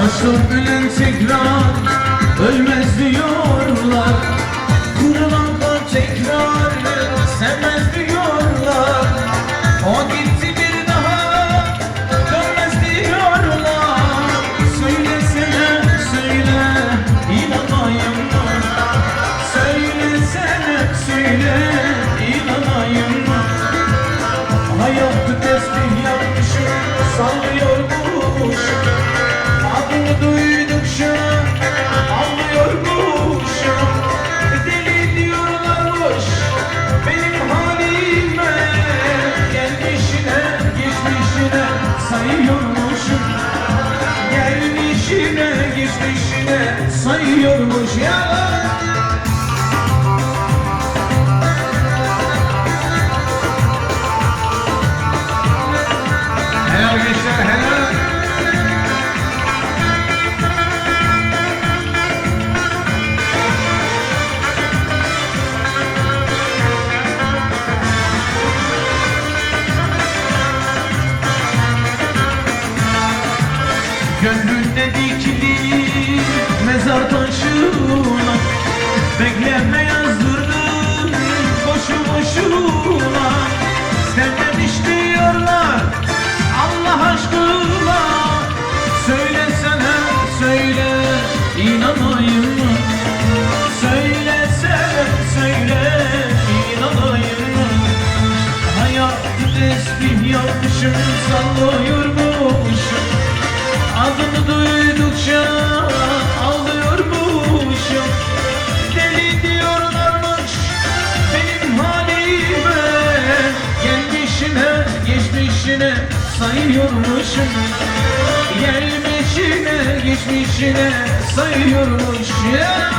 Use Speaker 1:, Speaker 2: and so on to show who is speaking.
Speaker 1: Aşık ölen tekrar ölmez diyorlar. Kırılan kalp tekrar sevmez diyorlar. O gitti bir daha dönmez diyorlar. Söylesene söyle inanayım mı? Söylesene söyle inanayım mı? Hayatı tesbih yapmışım sallıyormuşum. Adını duydukça ağlıyormuşum. Deli diyorlarmış benim halime. Gelmişine geçmişine sayıyormuşum. Gelmişine geçmişine sayıyormuş ya. Helal gençler helal. Gönlünde dikili mezar taşına bekleme yazdırdın boşu boşuna. Sevmemiş diyorlar Allah aşkına. Söylesene söyle inanayım mı? Söylesene söyle inanayım mı? Hayatı tesbih yapmışım sallıyormuşum. Adını duydukça ağlıyormuşum. Deli diyorlarmış benim halime. Gelmişine geçmişine sayıyormuşum. Gelmişine geçmişine sayıyormuş ya.